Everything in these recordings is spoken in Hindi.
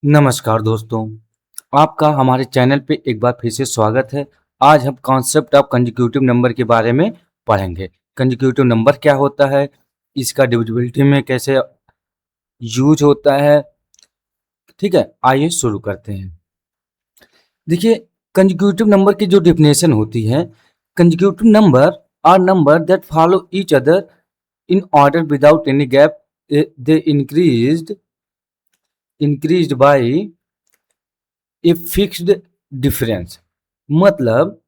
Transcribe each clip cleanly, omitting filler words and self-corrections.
नमस्कार दोस्तों, आपका हमारे चैनल पे एक बार फिर से स्वागत है। आज हम कॉन्सेप्ट ऑफ कंसेक्यूटिव नंबर के बारे में पढ़ेंगे। कंसेक्यूटिव नंबर क्या होता है, इसका डिविजिबिलिटी में कैसे यूज होता है, ठीक है। आइए शुरू करते हैं। देखिए, कंसेक्यूटिव नंबर की जो डेफिनेशन होती है, consecutive number are number that follow each other in order without any gap, they increased by a fixed difference. मतलब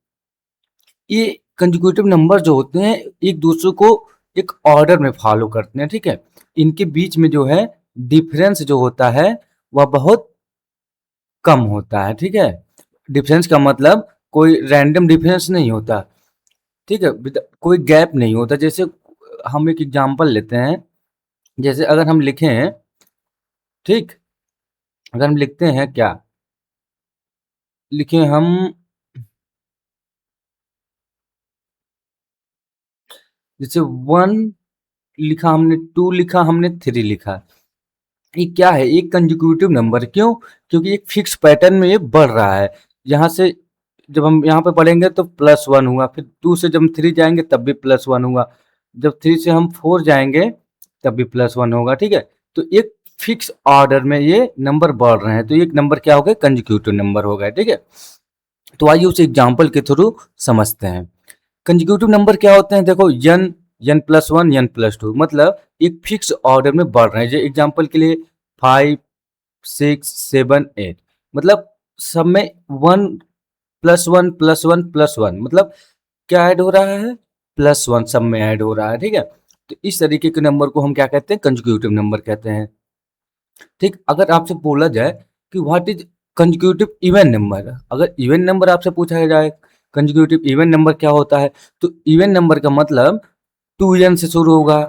ये कंसेक्यूटिव नंबर जो होते हैं एक दूसरे को एक ऑर्डर में फॉलो करते हैं, ठीक है। इनके बीच में जो है डिफरेंस जो होता है वह बहुत कम होता है, ठीक है। डिफरेंस का मतलब कोई रैंडम डिफरेंस नहीं होता, ठीक है। कोई गैप नहीं होता। जैसे हम एक एग्जांपल लेते हैं, जैसे अगर हम लिखें, ठीक, अगर हम लिखते हैं क्या लिखें हम, जैसे 1 लिखा हमने, 2 लिखा हमने, 3 लिखा। ये क्या है? एक कंसेक्यूटिव नंबर। क्यों? क्योंकि एक फिक्स पैटर्न में ये बढ़ रहा है। यहाँ से जब हम यहाँ पे पढ़ेंगे तो +1 हुआ, फिर 2 से जब हम 3 जाएंगे तब भी +1 हुआ, जब 3 से हम 4 जाएंगे तब भी +1 होगा, ठीक है। तो एक फिक्स ऑर्डर में ये नंबर बढ़ रहे हैं, तो एक नंबर क्या हो गया? कंसेक्यूटिव नंबर हो गया, ठीक है। तो आइए उस एग्जाम्पल के थ्रू समझते हैं। कंसेक्यूटिव नंबर क्या होते हैं? देखो, n+1 n+2, मतलब एक फिक्स ऑर्डर में बढ़ रहे हैं। जो एग्जाम्पल के लिए 5 6 7 8, मतलब सब में 1+1+1+1, मतलब क्या ऐड हो रहा है? +1 सब में ऐड हो रहा है, ठीक है। तो इस तरीके के नंबर को हम क्या कहते हैं? कंसेक्यूटिव नंबर कहते हैं, ठीक। अगर आपसे बोला जाए कि what is consecutive even number, अगर इवन नंबर आपसे पूछा जाए कंसेक्यूटिव इवन नंबर क्या होता है, तो इवन नंबर का मतलब 2n से शुरू होगा,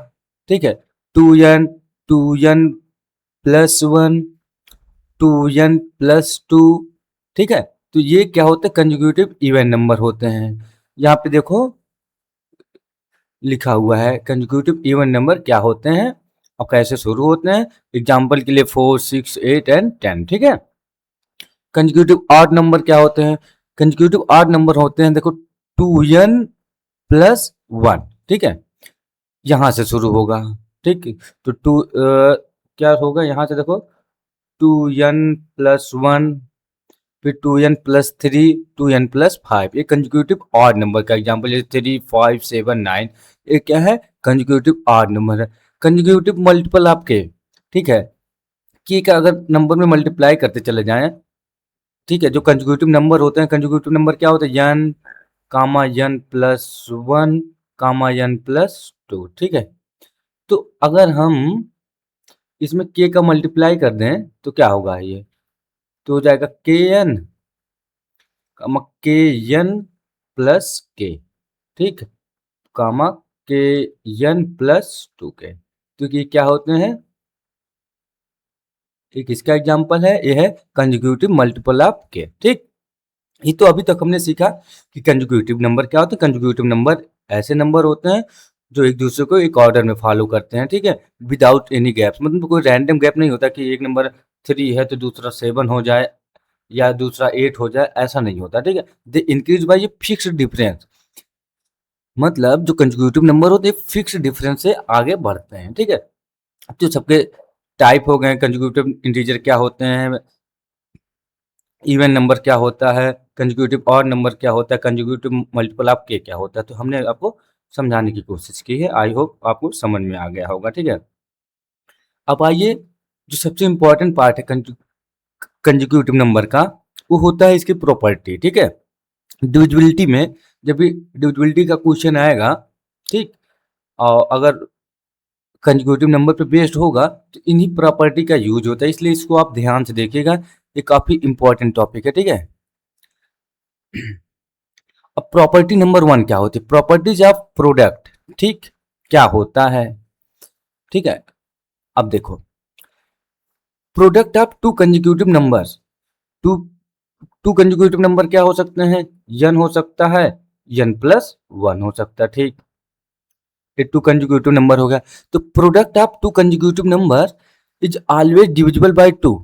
ठीक है। 2n, 2n plus 1, 2n plus 2, ठीक है। तो ये क्या होते हैं? कंसेक्यूटिव इवन नंबर होते हैं। यहाँ पे देखो लिखा हुआ है कंसेक्यूटिव इवन नंबर क्या होते हैं और कैसे शुरू होते हैं। एग्जाम्पल के लिए 4 6 8 एंड 10, ठीक है। कंसेक्यूटिव ऑड नंबर क्या होते हैं? कंसेक्यूटिव ऑड नंबर होते हैं, देखो, 2n प्लस 1, ठीक है, यहाँ से शुरू होगा, ठीक। तो क्या होगा यहाँ से? देखो, 2n प्लस 1, फिर 2n+3, 2n+5, ये कंसेक्यूटिव ऑड नंबर का एग्जाम्पल। जैसे 3 5 7 9, ये क्या है? कंसेक्यूटिव ऑड नंबर है। कंसेक्यूटिव मल्टीपल आपके, ठीक है, की का अगर नंबर में मल्टीप्लाई करते चले जाएं, ठीक है। जो कंसेक्यूटिव नंबर होते हैं, कंसेक्यूटिव नंबर क्या होते हैं? n कामा n+1 कामा n+2, ठीक है। तो अगर हम इसमें k का मल्टीप्लाई कर दें तो क्या होगा? ये तो हो जाएगा kn कामा kn+k, ठीक, कामा kn+2k। तो ये क्या होते हैं? एक इसका एग्जांपल है, ये है कंसेक्यूटिव मल्टीपल ऑफ k, ठीक। ये तो अभी तक हमने सीखा कि कंसेक्यूटिव नंबर क्या होते हैं। कंसेक्यूटिव नंबर ऐसे नंबर होते हैं जो एक दूसरे को एक ऑर्डर में फॉलो करते हैं, ठीक है, विदाउट एनी गैप्स। मतलब कोई रैंडम गैप नहीं होता कि एक नंबर 3 है तो दूसरा 7 हो जाए या दूसरा 8 हो जाए, ऐसा नहीं होता, ठीक है। They increase by a fixed difference, मतलब जो कंसेक्यूटिव नंबर होते हैं फिक्स्ड डिफरेंस से आगे बढ़ते हैं, ठीक है। तो सबके टाइप हो गए, कंसेक्यूटिव इंटीजर क्या होते हैं, इवन नंबर क्या होता है, कंसेक्यूटिव ऑड नंबर क्या होता है, कंसेक्यूटिव मल्टीपल ऑफ के क्या होता है। तो हमने आपको समझाने की कोशिश की है। आई होप आपको समझ में आ गया होगा, ठीक है। अब आइए, जो सबसे इम्पोर्टेंट पार्ट है कंसेक्यूटिव नंबर का, वो होता है इसकी प्रॉपर्टी, ठीक है। डिविजिबिलिटी में जब भी डिविजिबिलिटी का क्वेश्चन आएगा, ठीक, और अगर कंसेक्यूटिव नंबर पे बेस्ड होगा तो इन्हीं प्रॉपर्टी का यूज होता है, इसलिए इसको आप ध्यान से देखिएगा। ये काफी इंपॉर्टेंट टॉपिक है, ठीक है। अब प्रॉपर्टी नंबर 1 क्या होती है? प्रॉपर्टीज ऑफ प्रोडक्ट, ठीक, क्या होता है, ठीक है। अब देखो, product of two consecutive numbers, two two consecutive number क्या हो सकते हैं? n हो सकता है, n+1 हो सकता है, ठीक। ये टू कंसेक्यूटिव नंबर हो गया। तो product of two consecutive number is always divisible bye 2,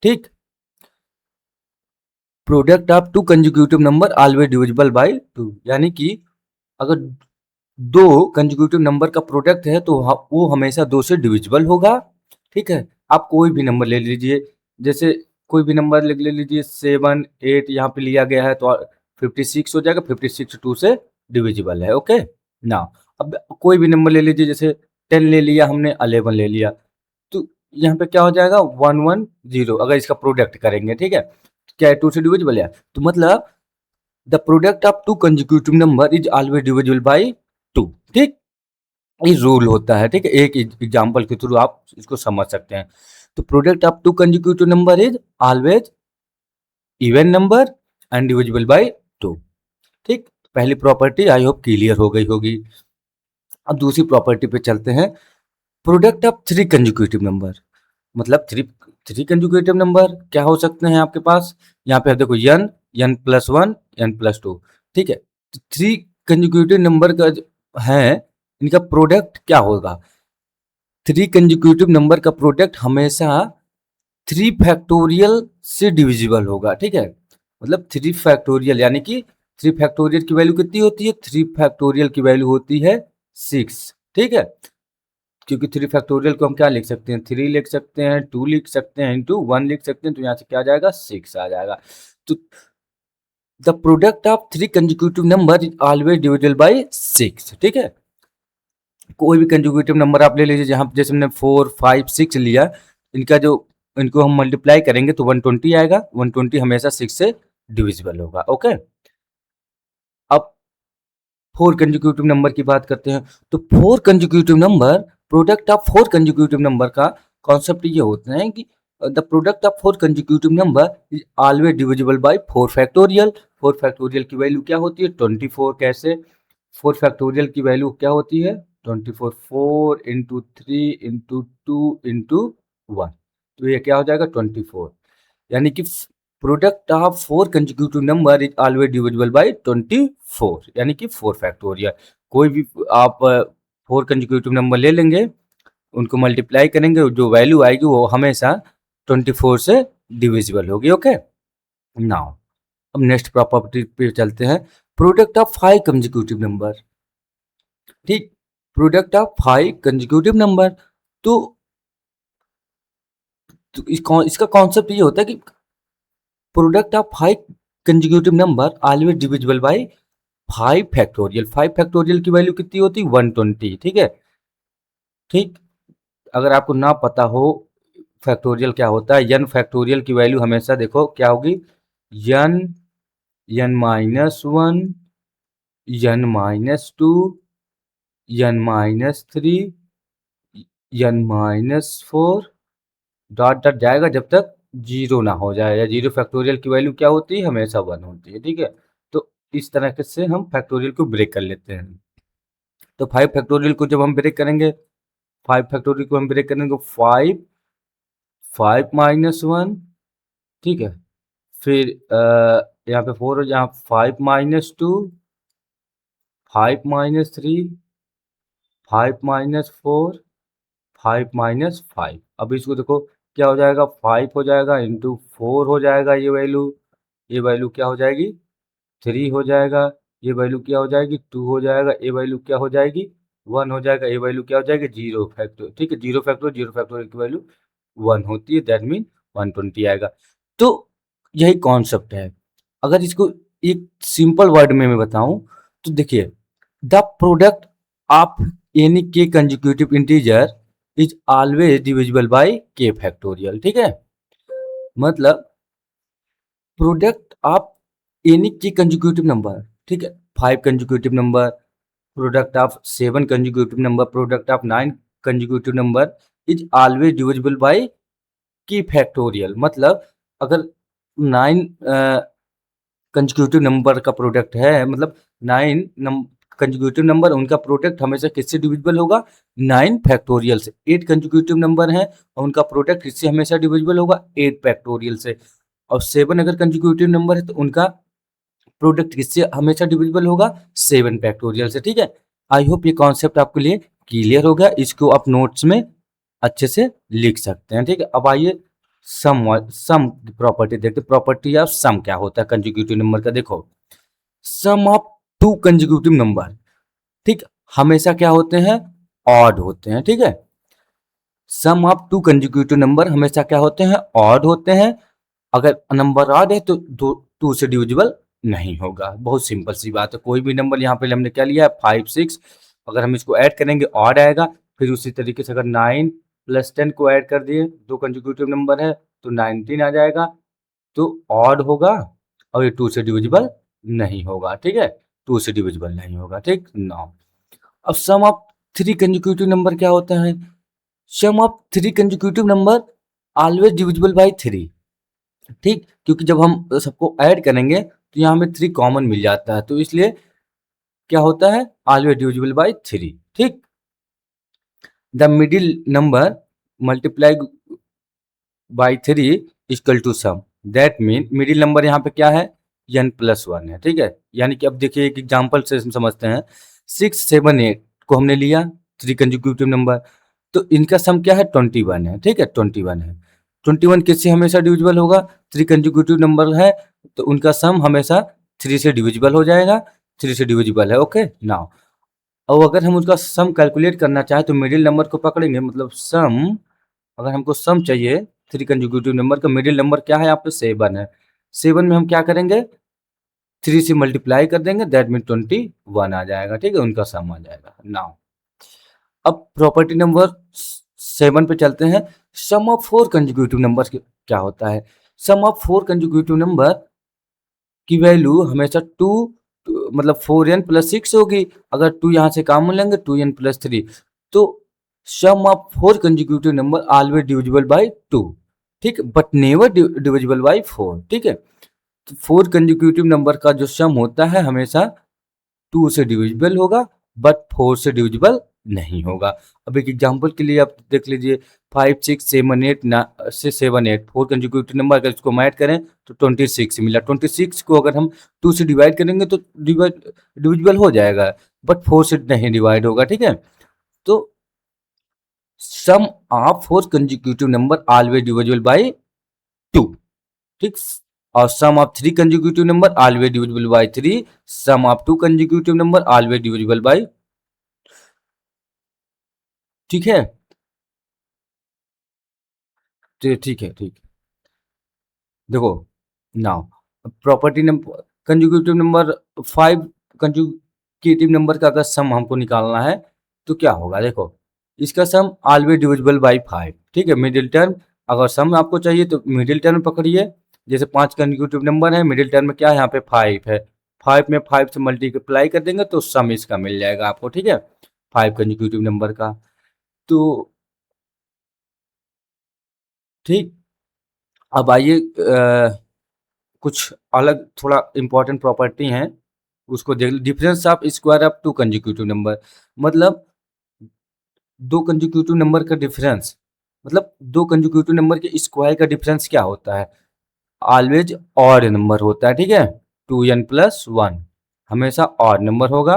ठीक। Product of two consecutive number always divisible by to, यानी कि अगर दो कंजिक्यूटिव नंबर का प्रोडक्ट है तो वो हमेशा 2 से डिविजिबल होगा। ठीक है, आप कोई भी नंबर ले लीजिए, जैसे कोई भी नंबर ले लीजिए 7 8 यहाँ पे लिया गया है तो 56 हो जाएगा, 56 2 से डिविजिबल है। ओके ना, अब कोई भी नंबर ले लीजिए, जैसे 10 ले लिया हमने, 11 ले लिया, तो यहाँ पे क्या हो जाएगा 110 अगर इसका प्रोडक्ट करेंगे। ठीक है, क्या है 2 से डिविजिबल है, तो मतलब the product of two consecutive number is always divisible bye 2। ठीक, ये रूल होता है। ठीक है, एक एग्जांपल के थ्रू आप इसको समझ सकते हैं। तो product of two consecutive number is always even number and divisible by 2। ठीक, पहली प्रॉपर्टी आई होप क्लियर हो गई होगी। अब दूसरी प्रॉपर्टी पे चलते हैं। प्रोडक्ट ऑफ 3 कंजिक्यूटिव नंबर, मतलब थ्री कंजुगेटिव नंबर क्या हो सकते हैं आपके पास, यहाँ पे देखो n n+1 n+2। ठीक है, तो 3 कंजुगेटिव नंबर का है, इनका प्रोडक्ट क्या होगा। 3 कंजुगेटिव नंबर का प्रोडक्ट हमेशा 3 फैक्टोरियल से डिविजिबल होगा। ठीक है, मतलब 3 फैक्टोरियल, यानी कि 3 फैक्टोरियल की वैल्यू कितनी होती है, 3 फैक्टोरियल की वैल्यू होती है 6। ठीक है, क्योंकि 3 फैक्टोरियल को हम क्या लिख सकते हैं, 3 लिख सकते हैं, 2 लिख सकते हैं, इंटू 1 लिख सकते हैं, तो यहाँ से क्या आ जाएगा 6 आ जाएगा। तो the product of 3 consecutive number is always divisible bye 6। ठीक है, कोई भी कंजिक्यूटिव नंबर आप ले लीजिए, जहाँ जैसे हमने 4 5 6 लिया, इनको हम मल्टीप्लाई करेंगे तो 120 आएगा। 120 हमेशा 6 से डिविजिबल होगा। ओके, अब 4 कंजिक्यूटिव नंबर की बात करते हैं। तो 4 consecutive number, product of 4 consecutive number का कॉन्सेप्ट ये होता है कि the product of 4 consecutive number is always divisible bye 4 factorial. 4 factorial की वैल्यू क्या होती है 24। कैसे, 4 फैक्टोरियल की वैल्यू क्या होती है 24, 4 इंटू 3 इंटू 2 इंटू 1, तो ये क्या हो जाएगा 24, यानी कि product of 4 consecutive number is always divisible bye 24, यानी कि 4 फैक्टोरियल। कोई भी आप 4 कंजिक्यूटिव नंबर ले लेंगे, उनको मल्टीप्लाई करेंगे, जो वैल्यू आएगी वो हमेशा 24 से डिविजिबल होगी। ओके, नाउ अब नेक्स्ट प्रॉपर्टी पे चलते हैं। Product of 5 consecutive number. ठीक, प्रोडक्ट ऑफ 5 कंजिक्यूटिव नंबर, तो इसका कॉन्सेप्ट ये होता है कि product of 5 consecutive number always divisible bye 5 factorial. 5 factorial की वैल्यू कितनी होती है 120। ठीक है, ठीक, अगर आपको ना पता हो फैक्टोरियल क्या होता है, n फैक्टोरियल की वैल्यू हमेशा देखो क्या होगी, n n-1 n-2 n-3 n-4 dot dot जाएगा जब तक 0 ना हो जाए, या 0 फैक्टोरियल की वैल्यू क्या होती है हमेशा 1 होती है। ठीक है, तो इस तरह से हम फैक्टोरियल को ब्रेक कर लेते हैं। तो 5 फैक्टोरियल को जब हम ब्रेक करेंगे, 5 फैक्टोरियल को हम ब्रेक करेंगे 5 5-1, ठीक है, फिर यहाँ पे 4 हो, यहाँ 5-2 5-3 5-4 5-5। अब इसको देखो क्या हो जाएगा 5 हो जाएगा इंटू 4 हो जाएगा, ये वैल्यू क्या हो जाएगी 3 हो जाएगा, ये वैल्यू क्या हो जाएगी 2 हो जाएगा, ये वैल्यू क्या हो जाएगी 1 हो जाएगा, ये वैल्यू क्या हो जाएगी 0 फैक्टर। ठीक है, 0 फैक्टर की वैल्यू 1 होती है, दैट मीन 120 आएगा। तो यही कॉन्सेप्ट है। अगर इसको एक सिंपल वर्ड में मैं बताऊं तो देखिए, द प्रोडक्ट ऑफ एनी के consecutive integer is always divisible bye के फैक्टोरियल। ठीक है, मतलब प्रोडक्ट ऑफ एनी के कंजिक्यूटिव नंबर, ठीक है, 5 consecutive number, product of 7 consecutive number, product of 9 consecutive number is always divisible bye की फैक्टोरियल। मतलब अगर 9 कंजिक्यूटिव नंबर का प्रोडक्ट है, मतलब 9 कंजिक्यूटिव नंबर, उनका प्रोडक्ट हमेशा किससे डिविजिबल होगा 9 फैक्टोरियल से। 8 कंजिक्यूटिव नंबर हैं और उनका प्रोडक्ट किससे हमेशा डिविजिबल होगा 8 फैक्टोरियल से। और 7 अगर कंजिक्यूटिव नंबर है तो उनका प्रोडक्ट किससे हमेशा डिविजिबल होगा 7 फैक्टोरियल से। ठीक है, आई होप ये कॉन्सेप्ट आपके लिए क्लियर हो गया। इसको आप नोट्स में अच्छे से लिख सकते हैं। ठीक है, अब आइए सम प्रॉपर्टी देखते, प्रॉपर्टी ऑफ सम क्या होता है कंजिक्यूटिव नंबर का। देखो, सम ऑफ टू कंजिक्यूटिव नंबर, ठीक, हमेशा क्या होते हैं, ऑड होते हैं, ठीक है। Sum of two consecutive number हमेशा क्या होते हैं, ऑड होते हैं। अगर नंबर ऑड है तो दो टू से डिविजिबल नहीं होगा। बहुत सिंपल सी बात है। कोई भी नंबर यहाँ पे हमने क्या लिया है 5 6, अगर हम इसको ऐड करेंगे ऑड आएगा। फिर उसी तरीके से अगर 9 + 10 को ऐड कर दिए, दो कंजिक्यूटिव नंबर है तो 19 आ जाएगा, तो ऑड होगा और ये टू से डिविजिबल नहीं होगा, ठीक है, टू से डिविजिबल नहीं होगा, ठीक। नाउ अब sum of three consecutive number क्या होता है, sum of three consecutive number always divisible by three, ठीक, क्योंकि जब हम सबको ऐड करेंगे तो यहाँ हमें थ्री कॉमन मिल जाता है, तो इसलिए क्या होता है, ऑलवेज डिविजिबल बाय थ्री, ठीक। The middle number multiply by three equal to sum, that mean middle number यहाँ पे क्या है, n+1 है, ठीक है। यानी कि अब देखिए एक एग्जांपल से हम समझते हैं। 6 7 8 को हमने लिया थ्री कंजिक्यूटिव नंबर, तो इनका सम क्या है, 21 है, ठीक है, 21 है। 21 किससे हमेशा डिविजिबल होगा, थ्री कंजिक्यूटिव नंबर है तो उनका सम हमेशा थ्री से डिविजिबल हो जाएगा, थ्री से डिविजिबल है, ओके। नाउ और अगर हम उसका सम कैलकुलेट करना चाहें तो मिडिल नंबर को पकड़ेंगे, मतलब सम, अगर हमको सम चाहिए थ्री कंजिक्यूटिव नंबर का, मिडिल नंबर क्या है यहाँ पे 7 है। 7 में हम क्या करेंगे, थ्री से मल्टीप्लाई कर देंगे, दैट मीन 21 आ जाएगा, ठीक है, उनका सम आ जाएगा। नाउ अब प्रॉपर्टी नंबर 7 पे चलते हैं। Sum of four consecutive number क्या होता है, sum of four consecutive number की वैल्यू हमेशा टू, मतलब 4n+6 होगी। अगर टू यहाँ से कॉमन लेंगे 2n+3, तो sum of four consecutive number always divisible by two, ठीक, but never divisible by four, ठीक है। तो फोर कंजिक्यूटिव नंबर का जो सम होता है हमेशा टू से डिविजिबल होगा, बट फोर से डिविजिबल नहीं होगा। अब एक एग्जांपल के लिए आप देख लीजिए, 5 6 7 8 से 7 8 फोर कंजिक्यूटिव नंबर, अगर इसको ऐड करें तो 26 मिला। 26 को अगर हम टू से डिवाइड करेंगे तो डिविजिबल हो जाएगा, बट फोर से नहीं डिवाइड होगा, ठीक है। तो sum of four consecutive number always divisible by two, ठीक। और sum of three consecutive number always divisible by three, sum of two consecutive number always divisible by, ठीक है, तो ठीक है, ठीक। देखो now property number consecutive number 5 consecutive number का अगर सम हमको निकालना है तो क्या होगा, देखो इसका सम ऑलवेज डिविजिबल बाय 5, ठीक है। मिडिल टर्म अगर सम आपको चाहिए तो मिडिल टर्म पकड़िए। जैसे 5 कंजुगेटिव नंबर है, मिडिल टर्म में क्या है, यहाँ पे 5 है, 5 में 5 से मल्टीप्लाई कर देंगे तो सम इसका मिल जाएगा आपको, ठीक है, 5 कंजुगेटिव नंबर का। तो ठीक, अब आइए कुछ अलग थोड़ा इंपॉर्टेंट प्रॉपर्टी हैं, उसको देख। Difference of square of two consecutive number, मतलब दो कंजिक्यूटिव नंबर का डिफरेंस, मतलब दो कंजिक्यूटिव नंबर के स्क्वायर का डिफरेंस क्या होता है, ऑलवेज ऑड नंबर होता है, ठीक है। 2n+1 हमेशा ऑड नंबर होगा,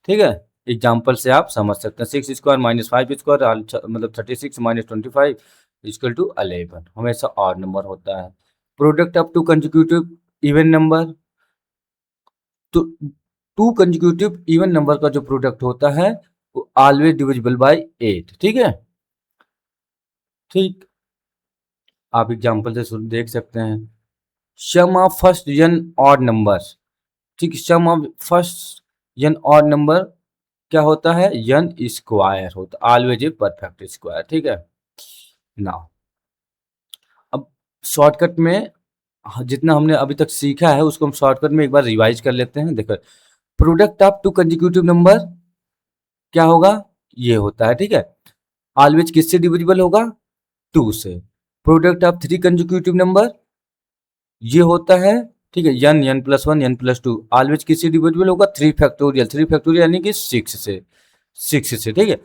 ठीक है। एग्जाम्पल से आप समझ सकते हैं, 6 स्क्वायर -5 स्क्वायर मतलब 36 -25 इक्वल टू 11, हमेशा ऑड नंबर होता है। Product of two consecutive even number, तो टू कंजिक्यूटिव इवन नंबर का जो प्रोडक्ट होता है वो ऑलवेज डिविजिबल बाय 8, ठीक है, ठीक। आप एग्जाम्पल से देख सकते हैं। Sum of first n odd number, ठीक, sum of first n odd number क्या होता है, n स्क्वायर होता है, ऑलवेज ए परफेक्ट स्क्वायर, ठीक है। नाउ अब शॉर्टकट में जितना हमने अभी तक सीखा है उसको हम शॉर्टकट में एक बार रिवाइज कर लेते हैं। देखो, product of two consecutive number क्या होगा, ये होता है, ठीक है, ऑलवेज किससे डिविजिबल होगा, टू से। Product of three consecutive number ये होता है, ठीक है, n+1 n+2 ऑलवेज किससे डिविजिबल होगा, 3 फैक्टोरियल, 3 फैक्टोरियल यानी कि 6 से, 6 से, ठीक है।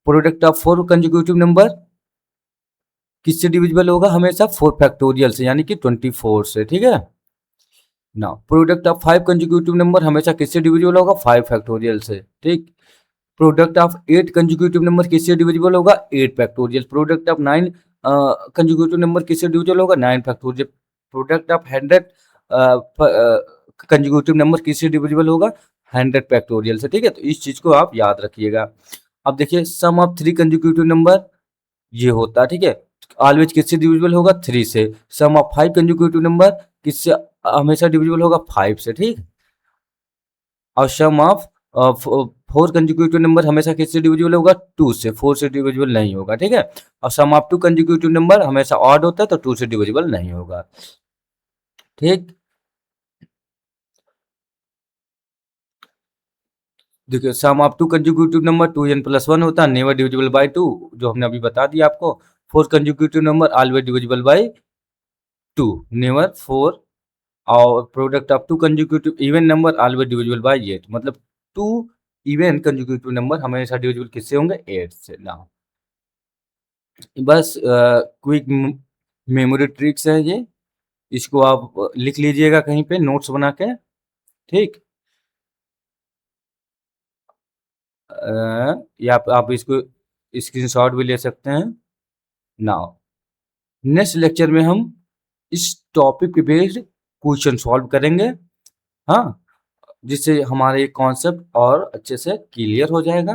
Product of four consecutive number किससे डिविजिबल होगा, हमेशा 4 फैक्टोरियल से यानी कि 24 से, ठीक है। ना प्रोडक्ट ऑफ 5 कंजिक्यूटिव नंबर हमेशा किससे डिविजिबल होगा, 5 फैक्टोरियल से, ठीक। प्रोडक्ट ऑफ 8 कंजिक्यूटिव नंबर किससे डिविजिबल होगा, 8 factorial. Product of 9 conjugative number किससे डिविजिबल होगा, 9 factorial. Product of 100 conjugative number किससे डिविजिबल होगा, 100 फैक्टोरियल से, ठीक है। तो इस चीज को आप याद रखिएगा। अब देखिए सम ऑफ 3 कंजुगेटिव नंबर ये होता है, ठीक है। ऑलवेज किससे डिविजिबल होगा, 3 से। सम ऑफ 5 कंजुगेटिव नंबर किससे हमेशा डिविजिबल होगा, 5 से, ठीक। और सम ऑफ 4 कंजुगेटिव नंबर हमेशा किससे डिविजिबल होगा, 2 से। 4 से डिविजिबल नहीं होगा, ठीक है। और सम ऑफ 2 कंजुगेटिव नंबर हमेशा ऑड होता है, तो 2 से डिविजिबल नहीं होगा, ठीक। देखिए सम ऑफ 2 कंजुगेटिव नंबर 2n+1 होता है, नेवर डिविजिबल बाय 2, जो हमने अभी बता दिया आपको। 4 conjugative number always divisible bye 2, never 4। और product of 2 conjugative even number always divisible bye 8, मतलब 2 इवन कंजुगेटिव नंबर हमेशा डिविजिबल किससे होंगे, 8 से ना। बस क्विक मेमोरी ट्रिक्स है ये, इसको आप लिख लीजिएगा कहीं पे नोट्स बना के, ठीक। या आप इसको स्क्रीनशॉट भी ले सकते हैं। नाउ नेक्स्ट लेक्चर में हम इस टॉपिक पे बेस्ड क्वेश्चन सॉल्व करेंगे, हाँ, जिससे हमारा ये कॉन्सेप्ट और अच्छे से क्लियर हो जाएगा।